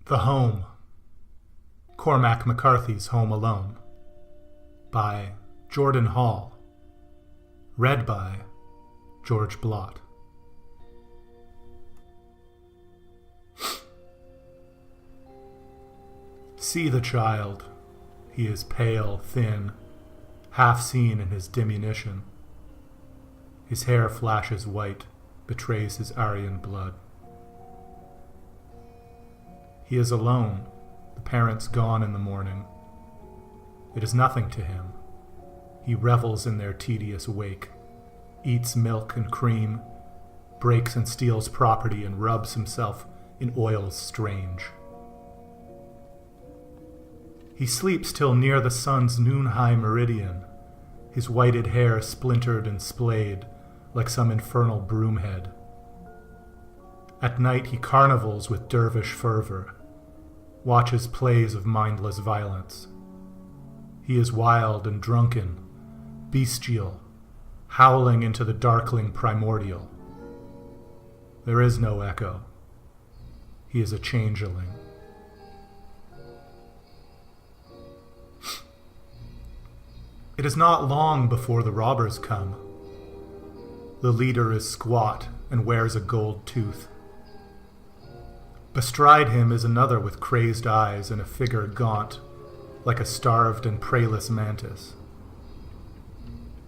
The Home. Cormac McCarthy's Home Alone. By Jordan Hall. Read by George Blott. See the child. He is pale, thin, half seen in his diminution. His hair flashes white, betrays his Aryan blood. He is alone, the parents gone in the morning. It is nothing to him. He revels in their tedious wake, eats milk and cream, breaks and steals property, and rubs himself in oils strange. He sleeps till near the sun's noon-high meridian, his whited hair splintered and splayed like some infernal broomhead. At night he carnivals with dervish fervor, watches plays of mindless violence. He is wild and drunken, bestial, howling into the darkling primordial. There is no echo. He is a changeling. It is not long before the robbers come. The leader is squat and wears a gold tooth. Bestride him is another with crazed eyes and a figure gaunt, like a starved and prayless mantis.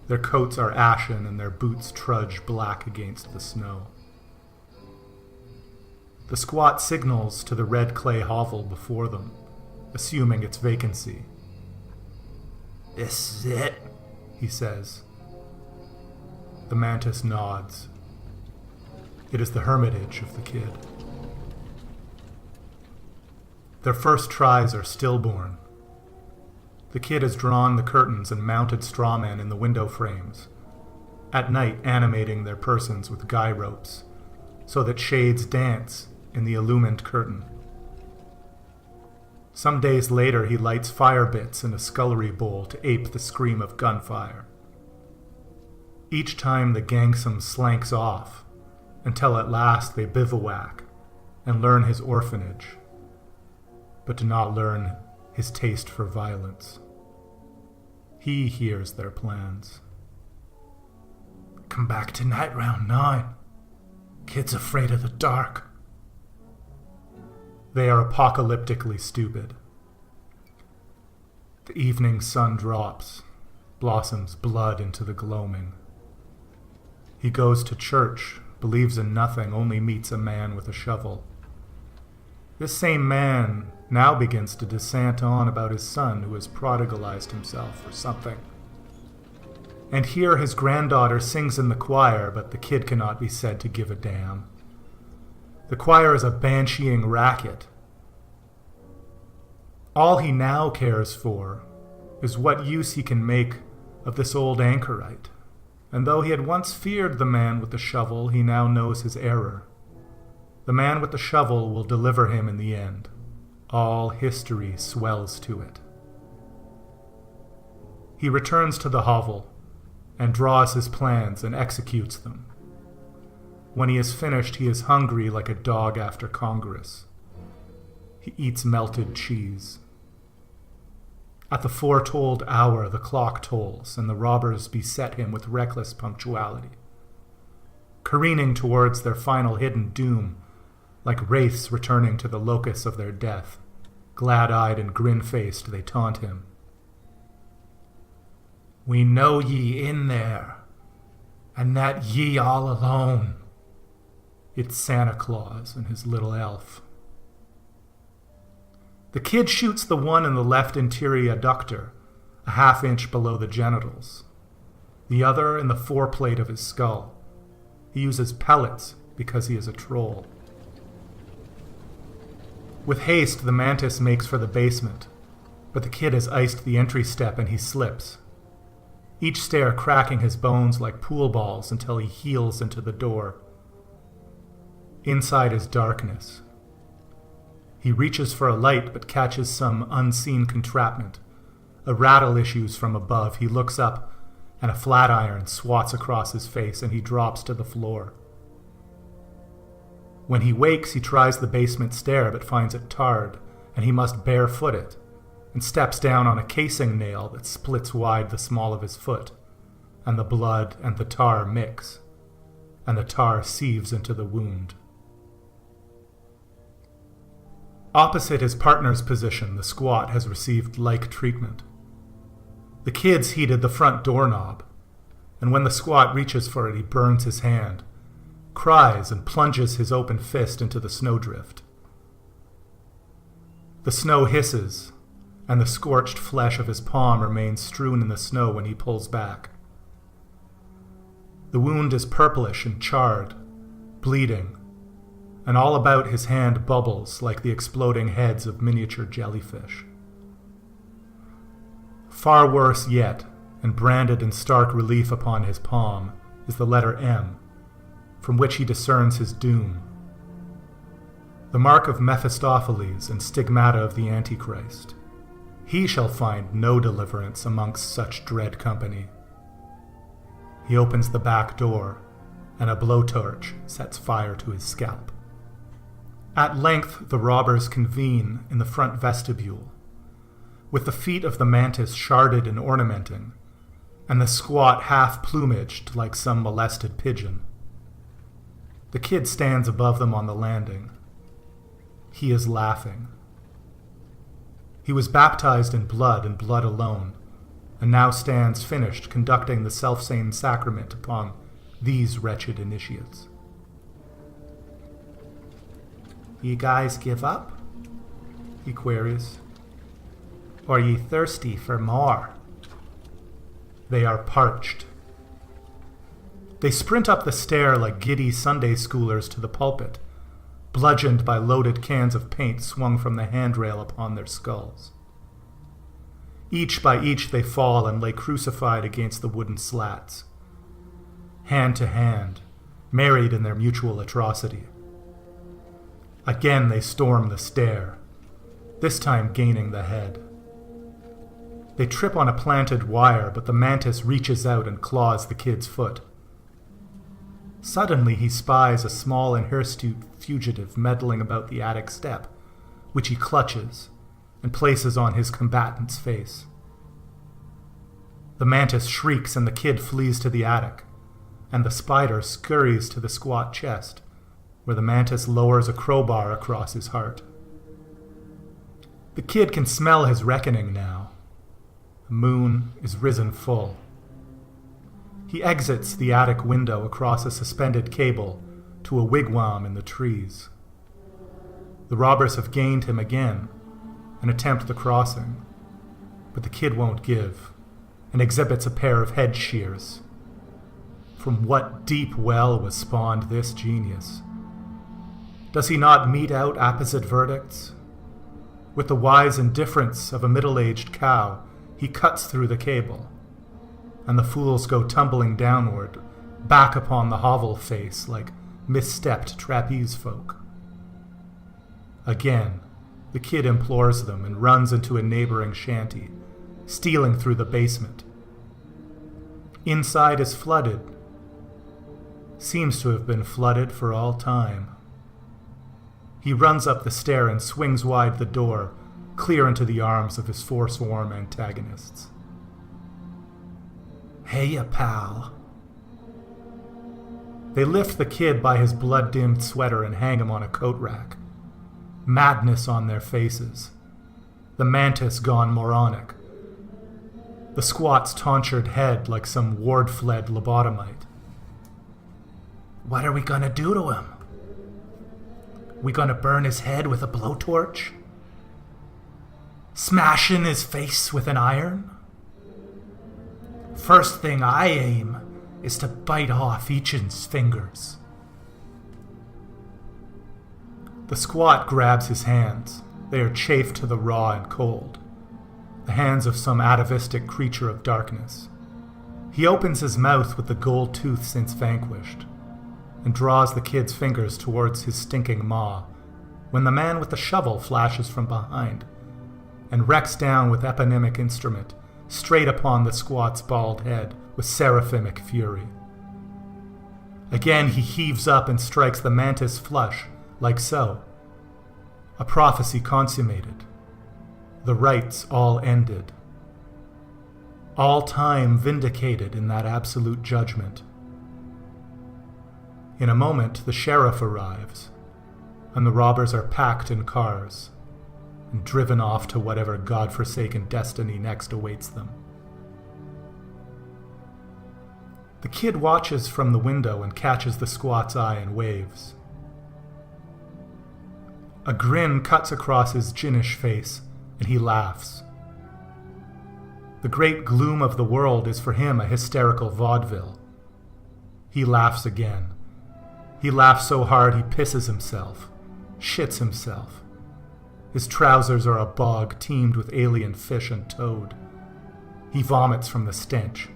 Their coats are ashen and their boots trudge black against the snow. The squat signals to the red clay hovel before them, assuming its vacancy. "This is it," he says. The mantis nods. It is the hermitage of the kid. Their first tries are stillborn. The kid has drawn the curtains and mounted strawmen in the window frames, at night animating their persons with guy ropes, so that shades dance in the illumined curtain. Some days later he lights fire bits in a scullery bowl to ape the scream of gunfire. Each time the gangsome slanks off, until at last they bivouac and learn his orphanage, but do not learn his taste for violence. He hears their plans. "Come back tonight round 9. Kid's afraid of the dark." They are apocalyptically stupid. The evening sun drops, blossoms blood into the gloaming. He goes to church, believes in nothing, only meets a man with a shovel. This same man now begins to dissent on about his son who has prodigalized himself or something. And here his granddaughter sings in the choir, but the kid cannot be said to give a damn. The choir is a bansheeing racket. All he now cares for is what use he can make of this old anchorite. And though he had once feared the man with the shovel, he now knows his error. The man with the shovel will deliver him in the end. All history swells to it. He returns to the hovel and draws his plans and executes them. When he is finished, he is hungry like a dog after Congress. He eats melted cheese. At the foretold hour, the clock tolls, and the robbers beset him with reckless punctuality. Careening towards their final hidden doom, like wraiths returning to the locus of their death, glad-eyed and grin-faced, they taunt him. "We know ye in there, and that ye all alone." It's Santa Claus and his little elf. The kid shoots the one in the left interior adductor, a half-inch below the genitals. The other in the foreplate of his skull. He uses pellets because he is a troll. With haste, the mantis makes for the basement, but the kid has iced the entry step and he slips, each stair cracking his bones like pool balls until he heels into the door. Inside is darkness. He reaches for a light but catches some unseen entrapment. A rattle issues from above. He looks up and a flat iron swats across his face and he drops to the floor. When he wakes, he tries the basement stair but finds it tarred, and he must barefoot it, and steps down on a casing nail that splits wide the small of his foot, and the blood and the tar mix, and the tar sieves into the wound. Opposite his partner's position, the squat has received like treatment. The kid's heated the front doorknob, and when the squat reaches for it, he burns his hand, cries, and plunges his open fist into the snowdrift. The snow hisses, and the scorched flesh of his palm remains strewn in the snow when he pulls back. The wound is purplish and charred, bleeding, and all about his hand bubbles like the exploding heads of miniature jellyfish. Far worse yet, and branded in stark relief upon his palm, is the letter M, from which he discerns his doom. The mark of Mephistopheles and stigmata of the Antichrist. He shall find no deliverance amongst such dread company. He opens the back door, and a blowtorch sets fire to his scalp. At length the robbers convene in the front vestibule, with the feet of the mantis sharded and ornamenting, and the squat half-plumaged like some molested pigeon. The kid stands above them on the landing. He is laughing. He was baptized in blood and blood alone, and now stands finished conducting the selfsame sacrament upon these wretched initiates. "You guys give up?" he queries. "Or ye thirsty for more?" They are parched. They sprint up the stair like giddy Sunday schoolers to the pulpit, bludgeoned by loaded cans of paint swung from the handrail upon their skulls. Each by each they fall and lay crucified against the wooden slats, hand to hand, married in their mutual atrocity. Again they storm the stair, this time gaining the head. They trip on a planted wire, but the mantis reaches out and claws the kid's foot. Suddenly he spies a small and hirsute fugitive meddling about the attic step, which he clutches and places on his combatant's face. The mantis shrieks and the kid flees to the attic, and the spider scurries to the squat chest, where the mantis lowers a crowbar across his heart. The kid can smell his reckoning now. The moon is risen full. He exits the attic window across a suspended cable to a wigwam in the trees. The robbers have gained him again and attempt the crossing, but the kid won't give and exhibits a pair of head shears. From what deep well was spawned this genius? Does he not mete out apposite verdicts? With the wise indifference of a middle-aged cow, he cuts through the cable, and the fools go tumbling downward, back upon the hovel face like misstepped trapeze folk. Again, the kid implores them and runs into a neighboring shanty, stealing through the basement. Inside is flooded. Seems to have been flooded for all time. He runs up the stair and swings wide the door, clear into the arms of his forsworn antagonists. "Heya, pal." They lift the kid by his blood-dimmed sweater and hang him on a coat rack. Madness on their faces. The mantis gone moronic. The squat's tonsured head like some ward-fled lobotomite. "What are we gonna do to him? We gonna burn his head with a blowtorch? Smash in his face with an iron? First thing I aim is to bite off each's fingers." The squat grabs his hands. They are chafed to the raw and cold. The hands of some atavistic creature of darkness. He opens his mouth with the gold tooth since vanquished, and draws the kid's fingers towards his stinking maw, when the man with the shovel flashes from behind, and wrecks down with eponymic instrument, straight upon the squat's bald head with seraphimic fury. Again he heaves up and strikes the mantis flush like so. A prophecy consummated. The rites all ended. All time vindicated in that absolute judgment. In a moment, the sheriff arrives, and the robbers are packed in cars and driven off to whatever godforsaken destiny next awaits them. The kid watches from the window and catches the squat's eye and waves. A grin cuts across his ginish face, and he laughs. The great gloom of the world is for him a hysterical vaudeville. He laughs again. He laughs so hard he pisses himself, shits himself. His trousers are a bog teemed with alien fish and toad. He vomits from the stench.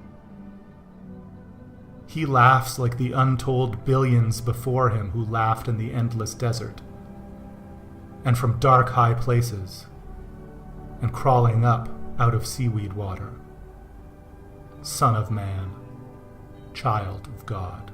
He laughs like the untold billions before him who laughed in the endless desert, and from dark high places, and crawling up out of seaweed water. Son of man, child of God.